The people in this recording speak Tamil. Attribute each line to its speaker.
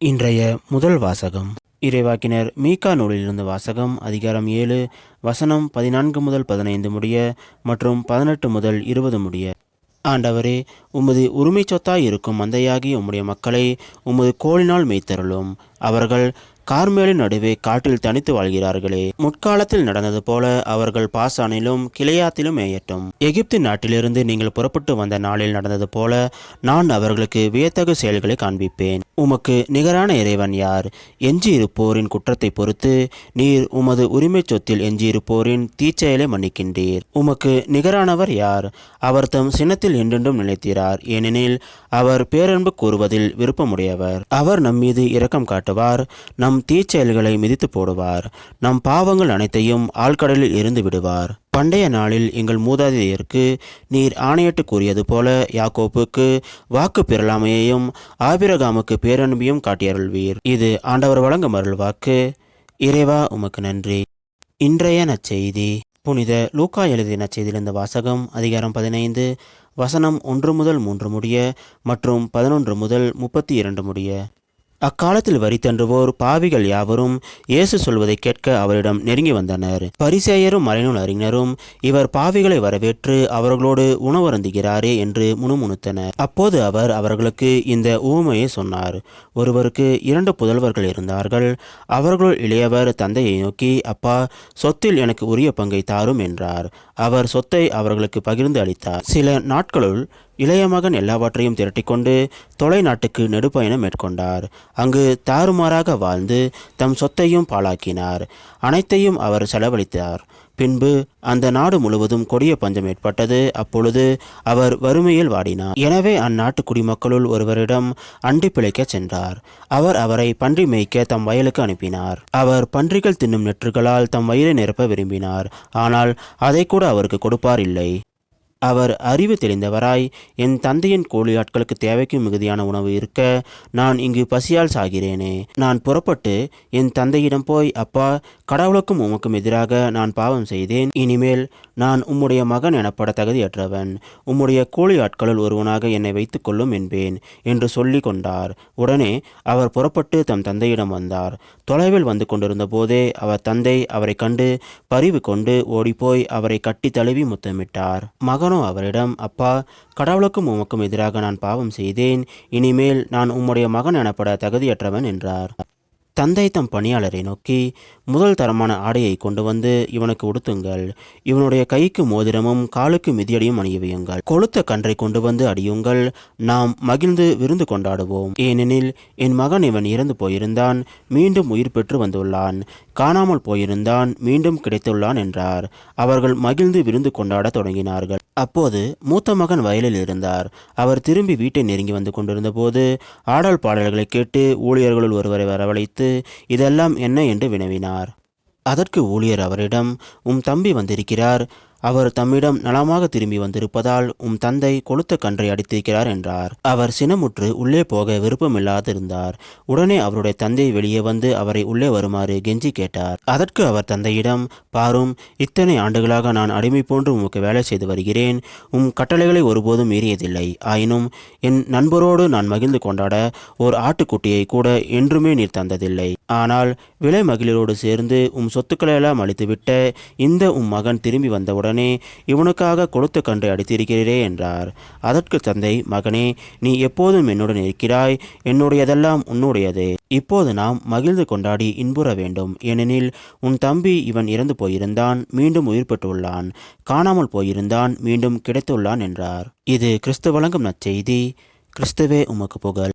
Speaker 1: இன்றைய முதல் வாசகம் இறைவாக்கினர் மீகா நூலிலிருந்து வாசகம். அதிகாரம் 7 வசனம் 14 முதல் 15 முடிய மற்றும் 18 முதல் 20 முடிய. ஆண்டவரே, உமது உரிமை சொத்தாய் இருக்கும் மந்தையாகி உம்முடைய மக்களை உமது கோலினால் மேய்த்தருளும். அவர்கள் கார்மேலின் நடுவே காட்டில் தனித்து வாழ்கிறார்களே. முற்காலத்தில் நடந்தது போல அவர்கள் பாசானிலும் கிளையாத்திலும் மேயட்டும். எகிப்து நாட்டிலிருந்து நீங்கள் புறப்பட்டு வந்த நாளில் நடந்தது போல நான் அவர்களுக்கு வியத்தகு செயல்களை காண்பிப்பேன். உமக்கு நிகரான இறைவன் யார்? எஞ்சியிருப்போரின் குற்றத்தை பொறுத்து நீர் உமது உரிமை சொத்தில் எஞ்சியிருப்போரின் தீச்செயலை மன்னிக்கின்றீர். உமக்கு நிகரானவர் யார்? அவர் தம் சினத்தில் என்றென்றும் நிலைத்திரார். ஏனெனில் அவர் பேரன்பு கூறுவதில் விருப்பமுடையவர். அவர் நம்மீது இரக்கம் காட்டுவார். நம் தீச்செயல்களை மிதித்து போடுவார். நம் பாவங்கள் அனைத்தையும் ஆழ்கடலில் இருந்து விடுவார். பண்டைய நாளில் எங்கள் மூதாதையருக்கு நீர் ஆணையிட்டு கூறியது போல யாக்கோப்புக்கு வாக்கு பெறலாமையையும் ஆபிரகாமுக்கு பேரன்பையும் காட்டியருள்வீர். இது ஆண்டவர் வழங்கும் அருள் வாக்கு. இறைவா, உமக்கு நன்றி. இன்றைய நற்செய்தி புனித லூக்கா எழுதிய நற்செய்தியிலிருந்து வாசகம். அதிகாரம் 15 வசனம் 1 முதல் 3 முடிய மற்றும் 11 முதல் 32 முடிய. அக்காலத்தில் வரி தண்டுவோர் பாவிகள் யாவரும் இயேசு சொல்வதை கேட்க அவரிடம் நெருங்கி வந்தனர். பரிசேயரும் மறைநூல் அறிஞரும் இவர் பாவிகளை வரவேற்று அவர்களோடு உணவருந்துகிறாரே என்று முணுமுணுத்தனர். அப்போது அவர் அவர்களுக்கு இந்த உவமையை சொன்னார். ஒருவருக்கு 2 புதல்வர்கள் இருந்தார்கள். அவர்களுள் இளையவர் தந்தையை நோக்கி, அப்பா, சொத்தில் எனக்கு உரிய பங்கை தாரும் என்றார். அவர் சொத்தை அவர்களுக்கு பகிர்ந்து அளித்தார். சில நாட்களுள் இளைய மகன் எல்லாவற்றையும் திரட்டிக்கொண்டு தொலை நாட்டுக்கு நெடுப்பயணம் மேற்கொண்டார். அங்கு தாறுமாறாக வாழ்ந்து தம் சொத்தையும் பாழாக்கினார். அனைத்தையும் அவர் செலவழித்தார். பின்பு அந்த நாடு முழுவதும் கொடிய பஞ்சம் ஏற்பட்டது. அப்பொழுது அவர் வறுமையில் வாடினார். எனவே அந்நாட்டு குடிமக்களுள் ஒருவரிடம் அண்டி பிழைக்க சென்றார். அவர் அவரை பன்றி மேய்க்க தம் வயலுக்கு அனுப்பினார். அவர் பன்றிகள் தின்னும் நெற்றுகளால் தம் வயிறை நிரப்ப விரும்பினார். ஆனால் அதை கூட அவருக்கு கொடுப்பார் இல்லை. அவர் அறிவு தெளிந்தவராய், என் தந்தையின் கூலி ஆட்களுக்கு தேவைக்கு மிகுதியான உணவு இருக்க நான் இங்கு பசியால் சாகிறேனே. நான் புறப்பட்டு என் தந்தையிடம் போய், அப்பா, கடவுளுக்கும் உமக்கும் எதிராக நான் பாவம் செய்தேன். இனிமேல் நான் உம்முடைய மகன் எனப்பட தகுதியற்றவன். உம்முடைய கூலி ஆட்களுள் ஒருவனாக என்னை வைத்துக் கொள்ளும் என்பேன் என்று சொல்லி கொண்டார். உடனே அவர் புறப்பட்டு தம் தந்தையிடம் வந்தார். தொலைவில் வந்து கொண்டிருந்த போதே அவர் தந்தை அவரை கண்டு பரிவு கொண்டு ஓடிப்போய் அவரை கட்டி தழுவி முத்தமிட்டார். மகனோ அவரிடம், அப்பா, கடவுளுக்கும் உமக்கும் எதிராக நான் பாவம் செய்தேன். இனிமேல் நான் உம்முடைய மகன் எனப்பட தகுதியற்றவன் என்றார். தந்தை தம் பணியாளரை நோக்கி, முதல் தரமான ஆடையை கொண்டு வந்து இவனுக்கு உடுத்துங்கள். இவனுடைய கைக்கு மோதிரமும் காலுக்கு மிதியடியும் அணிவியுங்கள். கொழுத்த கன்றை கொண்டு வந்து அடியுங்கள். நாம் மகிழ்ந்து விருந்து கொண்டாடுவோம். ஏனெனில் என் மகன் இவன் இறந்து போயிருந்தான், மீண்டும் உயிர் பெற்று வந்துள்ளான். காணாமல் போயிருந்தான், மீண்டும் கிடைத்துள்ளான் என்றார். அவர்கள் மகிழ்ந்து விருந்து கொண்டாட தொடங்கினார்கள். அப்போது மூத்த மகன் வயலில் இருந்தார். அவர் திரும்பி வீட்டை நெருங்கி வந்து கொண்டிருந்த போது ஆடல் பாடல்களை கேட்டு ஊழியர்களுள் ஒருவரை வரவழைத்து, இதெல்லாம் என்ன என்று வினவினார். அதற்கு ஊழியர் அவரிடம், உம் தம்பி வந்திருக்கிறார். அவர் தம்மிடம் நலமாக திரும்பி வந்திருப்பதால் உம் தந்தை கொழுத்த கன்றை அடித்திருக்கிறார் என்றார். அவர் சினமுற்று உள்ளே போக விருப்பமில்லாதிருந்தார். உடனே அவருடைய தந்தை வெளியே வந்து அவரை உள்ளே வருமாறு கெஞ்சி கேட்டார். அதற்கு அவர் தந்தையிடம், பாரும், இத்தனை ஆண்டுகளாக நான் அடிமை போன்று உமக்கு வேலை செய்து வருகிறேன். உம் கட்டளைகளை ஒருபோதும் மீறியதில்லை. ஆயினும் என் நண்பரோடு நான் மகிழ்ந்து கொண்டாட ஓர் ஆட்டுக்குட்டியை கூட என்றுமே நீர் தந்ததில்லை. ஆனால் விலை மகிழரோடு சேர்ந்து உம் சொத்துக்களெல்லாம் அளித்துவிட்ட இந்த உம் மகன் திரும்பி வந்தவுடன் இவனுக்காக கொழுத்த கன்றை அடித்திருக்கிறீரே என்றார். அதற்கு தந்தை, மகனே, நீ எப்போதும் என்னுடன் இருக்கிறாய். என்னுடையதெல்லாம் உன்னுடையது. இப்போது நாம் மகிழ்ந்து கொண்டாடி இன்புற வேண்டும். ஏனெனில் உன் தம்பி இவன் இறந்து போயிருந்தான், மீண்டும் உயிர் பெற்றுள்ளான். காணாமல் போயிருந்தான், மீண்டும் கிடைத்துள்ளான் என்றார். இது கிறிஸ்து வழங்கும் நற்செய்தி. கிறிஸ்துவே, உமக்கு புகழ்.